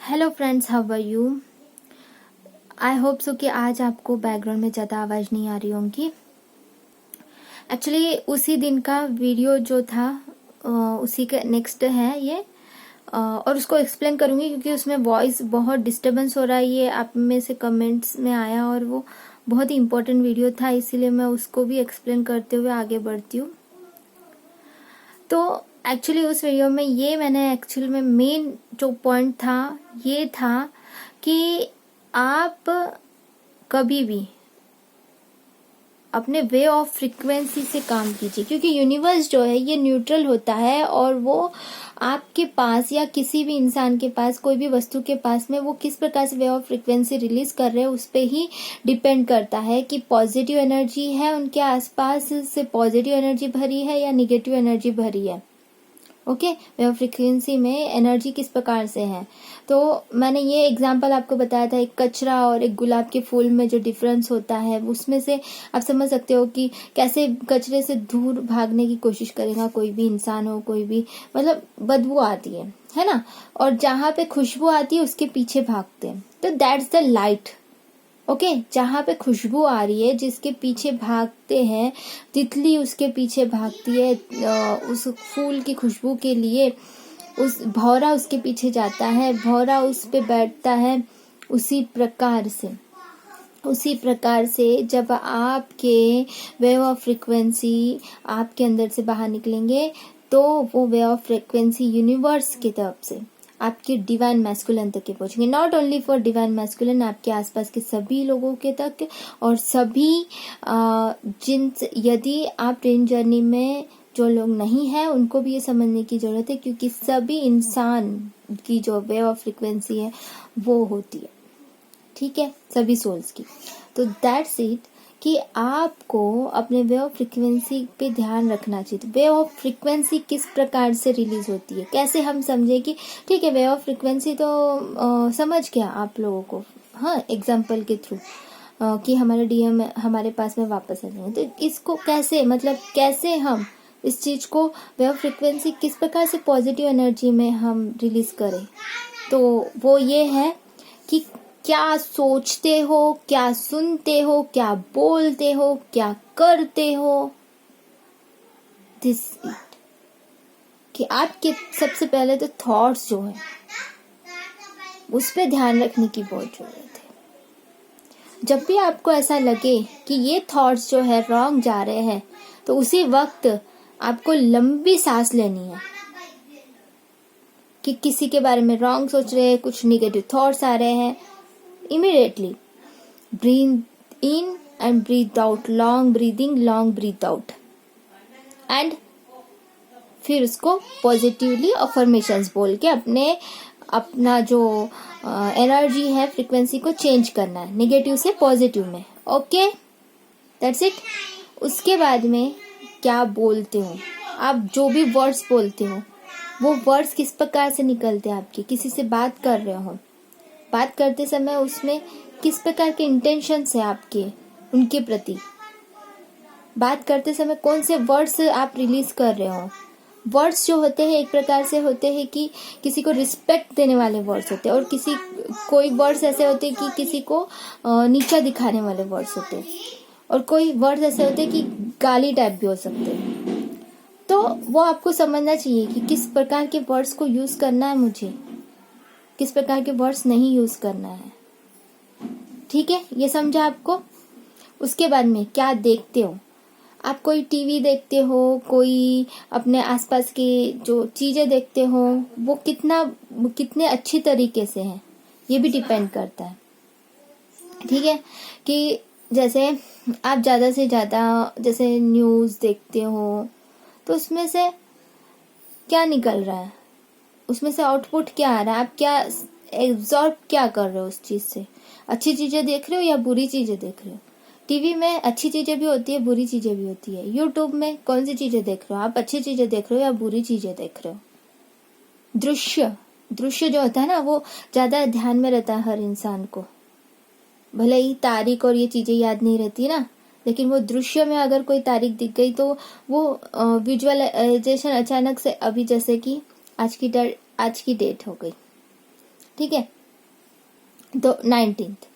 Hello friends, how are you? I hope so कि आज आपको बैकग्राउंड में ज़्यादा आवाज़ नहीं आ रही होंगी। एक्चुअली उसी दिन का वीडियो जो था उसी का नेक्स्ट है ये, और उसको एक्सप्लेन करूँगी क्योंकि उसमें वॉइस बहुत डिस्टर्बेंस हो रहा है। ये आप में से कमेंट्स में आया और वो बहुत ही इम्पोर्टेंट वीडियो था, इसीलिए मैं उसको भी एक्सप्लेन करते हुए आगे बढ़ती हूँ। तो एक्चुअली उस वीडियो में ये मैंने एक्चुअल में मेन जो पॉइंट था ये था कि आप कभी भी अपने वे ऑफ फ्रीक्वेंसी से काम कीजिए, क्योंकि यूनिवर्स जो है ये न्यूट्रल होता है और वो आपके पास या किसी भी इंसान के पास, कोई भी वस्तु के पास में वो किस प्रकार से वे ऑफ फ्रीक्वेंसी रिलीज कर रहे हैं उस पर ही डिपेंड करता है कि पॉजिटिव एनर्जी है उनके आसपास से पॉजिटिव एनर्जी भरी है या निगेटिव एनर्जी भरी है। ओके, वे ऑफ फ्रीक्वेंसी में एनर्जी किस प्रकार से है। तो मैंने ये एग्जांपल आपको बताया था, एक कचरा और एक गुलाब के फूल में जो डिफरेंस होता है उसमें से आप समझ सकते हो कि कैसे कचरे से दूर भागने की कोशिश करेगा कोई भी इंसान हो, कोई भी, मतलब बदबू आती है ना, और जहाँ पे खुशबू आती है उसके पीछे भागते हैं। तो दैट्स द लाइट। ओके, जहाँ पे खुशबू आ रही है जिसके पीछे भागते हैं, तितली उसके पीछे भागती है उस फूल की खुशबू के लिए, उस भौरा उसके पीछे जाता है, भौरा उस पे बैठता है। उसी प्रकार से जब आपके वेव ऑफ फ्रीक्वेंसी आपके अंदर से बाहर निकलेंगे तो वो वेव ऑफ फ्रीक्वेंसी यूनिवर्स की तरफ से आपके डिवाइन मैस्कुलिन तक के पहुंचेंगे। Not only for divine masculine, आपके आसपास के सभी लोगों के तक, और सभी यदि आप ट्रेन जर्नी में जो लोग नहीं हैं उनको भी ये समझने की जरूरत है, क्योंकि सभी इंसान की जो वेव ऑफ फ्रीक्वेंसी है वो होती है, ठीक है, सभी सोल्स की। तो दैट्स इट कि आपको अपने वे ऑफ फ्रीक्वेंसी पे ध्यान रखना चाहिए। वे ऑफ फ्रीक्वेंसी किस प्रकार से रिलीज होती है, कैसे हम समझे कि ठीक है वे ऑफ फ्रीक्वेंसी तो समझ गया आप लोगों को, हाँ, एग्जाम्पल के थ्रू कि हमारे डीएम हमारे पास में वापस आ जाएंगे। तो इसको कैसे, मतलब कैसे हम इस चीज को वे ऑफ फ्रीक्वेंसी किस प्रकार से पॉजिटिव एनर्जी में हम रिलीज करें, तो वो ये है कि क्या सोचते हो, क्या सुनते हो, क्या बोलते हो, क्या करते हो, दिस इट, कि आपके सबसे पहले तो थॉट्स जो है उस पर ध्यान रखने की बहुत जरूरत है। जब भी आपको ऐसा लगे कि ये थॉट्स जो है रॉन्ग जा रहे हैं तो उसी वक्त आपको लंबी सांस लेनी है कि किसी के बारे में रॉन्ग सोच रहे हैं, कुछ निगेटिव थॉट्स आ रहे हैं, immediately breathe in and breathe out, long breathe out, and फिर उसको पॉजिटिवली अफर्मेशंस बोल के अपना जो एनर्जी है, फ्रीक्वेंसी को चेंज करना है, नेगेटिव से पॉजिटिव में। Okay, that's it. उसके बाद में क्या बोलते हो आप, जो भी वर्ड्स बोलते हो वो वर्ड्स किस प्रकार से निकलते हैं आपके, किसी से बात कर रहे हो, बात करते समय उसमें किस प्रकार के इंटेंशंस है आपके उनके प्रति, बात करते समय कौन से वर्ड्स आप रिलीज कर रहे हो। वर्ड्स जो होते हैं एक प्रकार से होते हैं कि किसी को रिस्पेक्ट देने वाले वर्ड्स होते हैं, और कोई वर्ड्स ऐसे होते हैं कि किसी को नीचा दिखाने वाले वर्ड्स होते हैं, और कोई वर्ड्स ऐसे होते हैं कि गाली टाइप भी हो सकते हैं। तो वो आपको समझना चाहिए कि किस प्रकार के वर्ड्स को यूज करना है मुझे, किस प्रकार के वर्ड्स नहीं यूज करना है, ठीक है, ये समझा आपको। उसके बाद में क्या देखते हो आप, कोई टीवी देखते हो, कोई अपने आसपास की जो चीजें देखते हो वो कितने अच्छी तरीके से हैं ये भी डिपेंड करता है, ठीक है। कि जैसे आप ज्यादा से ज्यादा जैसे न्यूज देखते हो तो उसमें से क्या निकल रहा है, उसमें से आउटपुट क्या आ रहा है, आप क्या एब्जॉर्ब क्या कर रहे हो उस चीज से, अच्छी चीजें देख रहे हो या बुरी चीजें देख रहे हो। टीवी में अच्छी चीजें भी होती है, बुरी चीजें भी होती है। यूट्यूब में कौन सी चीजें देख रहे हो आप, अच्छी चीजें देख रहे हो या बुरी चीजें देख रहे हो। दृश्य जो होता है ना वो ज्यादा ध्यान में रहता है हर इंसान को, भले ही तारीख और ये चीजें याद नहीं रहती ना, लेकिन वो दृश्य में अगर कोई तारीख दिख गई तो वो विजुअलाइजेशन अचानक से, अभी जैसे कि आज की डेट हो गई, ठीक है, तो 19th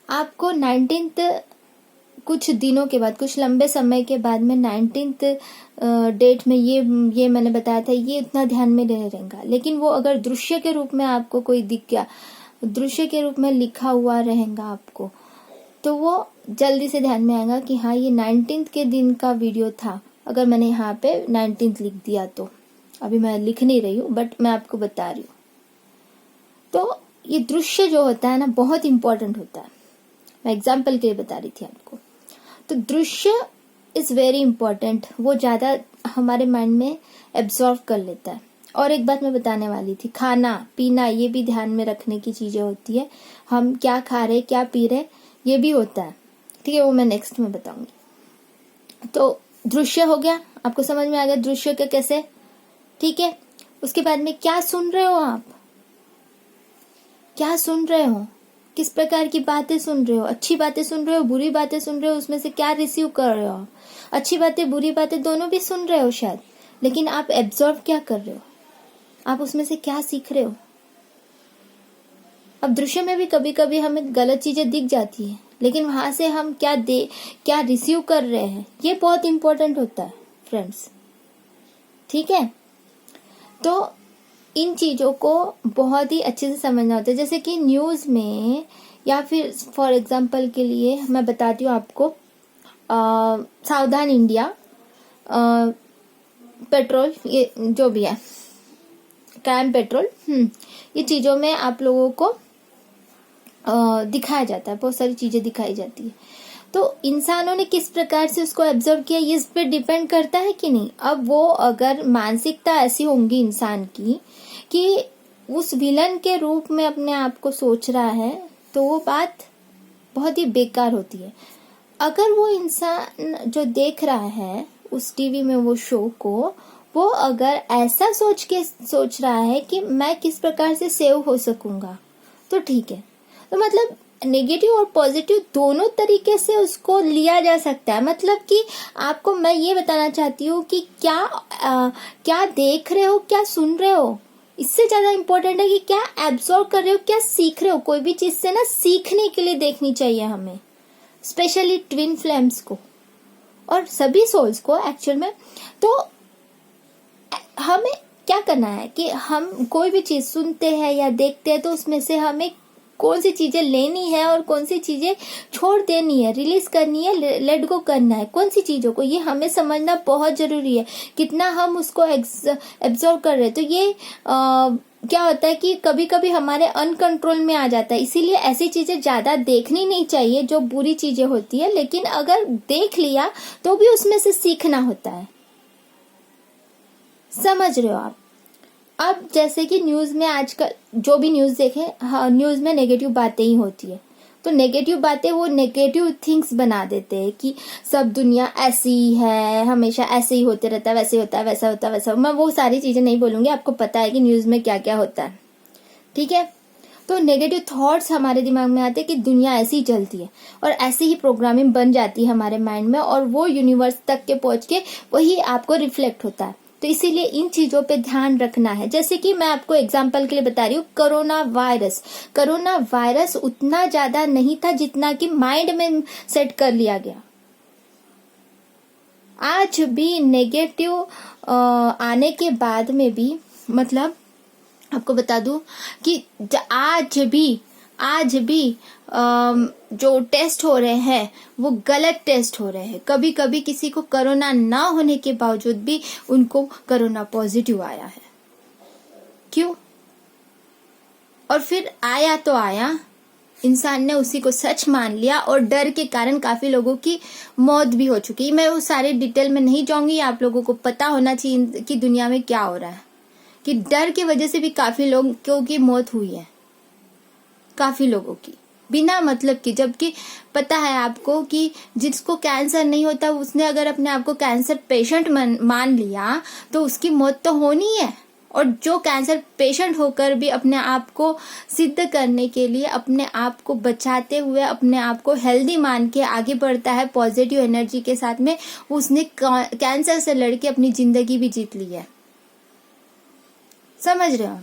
आपको 19th कुछ दिनों के बाद, कुछ लंबे समय के बाद में 19th डेट में ये मैंने बताया था, ये इतना ध्यान में नहीं रहेगा। लेकिन वो अगर दृश्य के रूप में आपको कोई दिख गया, दृश्य के रूप में लिखा हुआ रहेगा आपको, तो वो जल्दी से ध्यान में आएगा कि हाँ ये 19th के दिन का वीडियो था। अगर मैंने यहाँ पे 19th लिख दिया तो, अभी मैं लिख नहीं रही हूँ बट मैं आपको बता रही हूँ। तो ये दृश्य जो होता है ना, बहुत इंपॉर्टेंट होता है। मैं एग्जाम्पल के लिए बता रही थी आपको। तो दृश्य इज वेरी इंपॉर्टेंट, वो ज्यादा हमारे माइंड में एब्जॉर्व कर लेता है। और एक बात मैं बताने वाली थी, खाना पीना ये भी ध्यान में रखने की चीजें होती है। हम क्या खा रहे क्या पी रहे ये भी होता है, ठीक है, वो मैं नेक्स्ट में बताऊंगी। तो दृश्य हो गया, आपको समझ में आ गया दृश्य के कैसे, ठीक है। उसके बाद में क्या सुन रहे हो आप, क्या सुन रहे हो, किस प्रकार की बातें सुन रहे हो, अच्छी बातें सुन रहे हो, बुरी बातें सुन रहे हो, उसमें से क्या रिसीव कर रहे हो। अच्छी बातें बुरी बातें दोनों भी सुन रहे हो शायद, लेकिन आप एब्जॉर्व क्या कर रहे हो, आप उसमें से क्या सीख रहे हो। अब दृश्य में भी कभी कभी हमें गलत चीजें दिख जाती है, लेकिन वहां से हम क्या रिसीव कर रहे हैं, ये बहुत इंपॉर्टेंट होता है फ्रेंड्स, ठीक है। तो इन चीजों को बहुत ही अच्छे से समझना होता है। जैसे कि न्यूज में, या फिर फॉर एग्जांपल के लिए मैं बताती हूँ आपको, सावधान इंडिया, पेट्रोल, ये जो भी है, क्राइम पेट्रोल, ये चीजों में आप लोगों को दिखाया जाता है, बहुत सारी चीजें दिखाई जाती है। तो इंसानों ने किस प्रकार से उसको ऑब्जर्व किया, ये इस पे डिपेंड करता है कि नहीं। अब वो अगर मानसिकता ऐसी होंगी इंसान की कि उस विलन के रूप में अपने आप को सोच रहा है, तो वो बात बहुत ही बेकार होती है। अगर वो इंसान जो देख रहा है उस टीवी में वो शो को, वो अगर ऐसा सोच रहा है कि मैं किस प्रकार से सेव हो सकूंगा, तो ठीक है। तो मतलब नेगेटिव और पॉजिटिव दोनों तरीके से उसको लिया जा सकता है। मतलब कि आपको मैं ये बताना चाहती हूँ कि क्या देख रहे हो, क्या सुन रहे हो, इससे ज्यादा इम्पोर्टेंट है कि क्या एब्जॉर्व कर रहे हो, क्या सीख रहे हो। कोई भी चीज से ना सीखने के लिए देखनी चाहिए हमें, स्पेशली ट्विन फ्लेम्स को और सभी सोल्स को एक्चुअल में। तो हमें क्या करना है कि हम कोई भी चीज सुनते हैं या देखते हैं, तो उसमें से हमें कौन सी चीजें लेनी है और कौन सी चीजें छोड़ देनी है, रिलीज करनी है, लेट गो करना है, कौन सी चीजों को, ये हमें समझना बहुत जरूरी है। कितना हम उसको एब्जॉर्व कर रहे हैं। तो ये क्या होता है कि कभी कभी हमारे अनकंट्रोल में आ जाता है। इसीलिए ऐसी चीजें ज्यादा देखनी नहीं चाहिए जो बुरी चीजें होती है, लेकिन अगर देख लिया तो भी उसमें से सीखना होता है। समझ रहे हो आप। अब जैसे कि न्यूज में आजकल जो भी न्यूज देखे, हाँ, न्यूज में नेगेटिव बातें ही होती है। तो नेगेटिव बातें वो नेगेटिव थिंग्स बना देते हैं कि सब दुनिया ऐसी ही है, हमेशा ऐसे ही होते रहता है, वैसे होता है, वैसा होता है, वैसा। मैं वो सारी चीजें नहीं बोलूंगी, आपको पता है कि न्यूज में क्या क्या होता है, ठीक है। तो नेगेटिव थॉट्स हमारे दिमाग में आते हैं कि दुनिया ऐसी ही चलती है, और ऐसी ही प्रोग्रामिंग बन जाती है हमारे माइंड में, और वो यूनिवर्स तक के पहुंच के वही आपको रिफ्लेक्ट होता है। तो इसीलिए इन चीजों पे ध्यान रखना है। जैसे कि मैं आपको एग्जांपल के लिए बता रही हूँ, कोरोना वायरस उतना ज्यादा नहीं था जितना कि माइंड में सेट कर लिया गया। आज भी नेगेटिव आने के बाद में भी, मतलब आपको बता दूं कि आज भी जो टेस्ट हो रहे हैं वो गलत टेस्ट हो रहे हैं। कभी कभी किसी को कोरोना ना होने के बावजूद भी उनको कोरोना पॉजिटिव आया है। क्यों? और फिर आया तो आया, इंसान ने उसी को सच मान लिया, और डर के कारण काफी लोगों की मौत भी हो चुकी है। मैं वो सारे डिटेल में नहीं जाऊंगी, आप लोगों को पता होना चाहिए कि दुनिया में क्या हो रहा है, कि डर की वजह से भी काफी लोगों की मौत हुई है, काफी लोगों की बिना मतलब की। जबकि पता है आपको कि जिसको कैंसर नहीं होता, उसने अगर अपने आप को कैंसर पेशेंट मान लिया तो उसकी मौत तो होनी है। और जो कैंसर पेशेंट होकर भी अपने आप को सिद्ध करने के लिए, अपने आप को बचाते हुए, अपने आप को हेल्दी मान के आगे बढ़ता है पॉजिटिव एनर्जी के साथ में, उसने कैंसर से लड़के अपनी जिंदगी भी जीत ली है। समझ रहे हो?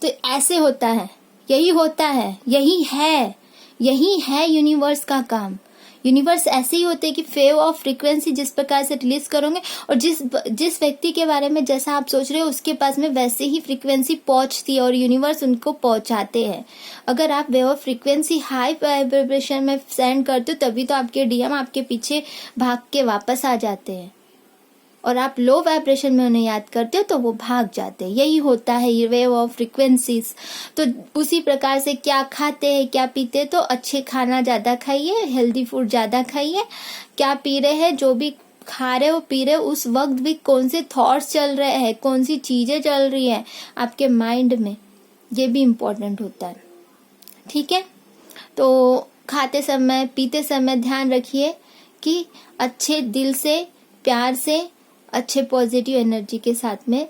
तो ऐसे होता है, यही होता है, यही है यूनिवर्स का काम। यूनिवर्स ऐसे ही होते हैं कि वेव ऑफ फ्रीक्वेंसी जिस प्रकार से रिलीज करोगे और जिस व्यक्ति के बारे में जैसा आप सोच रहे हो उसके पास में वैसे ही फ्रीक्वेंसी पहुंचती है और यूनिवर्स उनको पहुंचाते हैं। अगर आप wave of frequency high vibration में सेंड करते हो तभी तो आपके डीएम आपके पीछे भाग के वापस आ जाते हैं, और आप लो वाइब्रेशन में उन्हें याद करते हो तो वो भाग जाते हैं। यही होता है ये वेव ऑफ फ्रीक्वेंसीज। तो उसी प्रकार से क्या खाते हैं क्या पीते हैं, तो अच्छे खाना ज़्यादा खाइए, हेल्दी फूड ज़्यादा खाइए। क्या पी रहे हैं, जो भी खा रहे हो पी रहे हो उस वक्त भी कौन से थॉट्स चल रहे हैं, कौन सी चीज़ें चल रही हैं आपके माइंड में, ये भी इम्पोर्टेंट होता है। ठीक है, तो खाते समय पीते समय ध्यान रखिए कि अच्छे दिल से, प्यार से, अच्छे पॉजिटिव एनर्जी के साथ में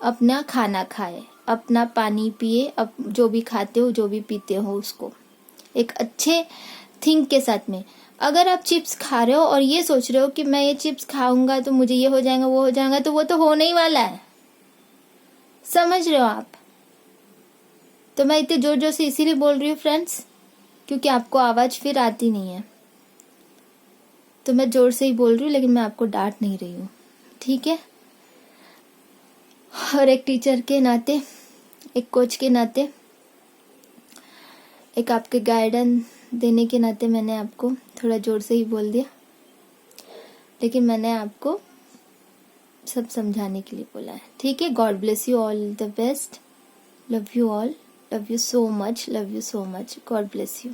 अपना खाना खाए, अपना पानी पिए, अब जो भी खाते हो जो भी पीते हो उसको एक अच्छे थिंक के साथ में। अगर आप चिप्स खा रहे हो और ये सोच रहे हो कि मैं ये चिप्स खाऊंगा तो मुझे ये हो जाएगा वो हो जाएगा, तो वो तो होने ही वाला है, समझ रहे हो आप। तो मैं इतने जोर जोर से इसीलिए बोल रही हूँ फ्रेंड्स, क्योंकि आपको आवाज फिर आती नहीं है, तो मैं जोर से ही बोल रही हूँ, लेकिन मैं आपको डांट नहीं रही हूँ। ठीक है, और एक टीचर के नाते, एक कोच के नाते, एक आपके गाइडेंस देने के नाते मैंने आपको थोड़ा जोर से ही बोल दिया, लेकिन मैंने आपको सब समझाने के लिए बोला है। ठीक है, God bless you, all the best, love you all, love you so much, love you so much, God bless you.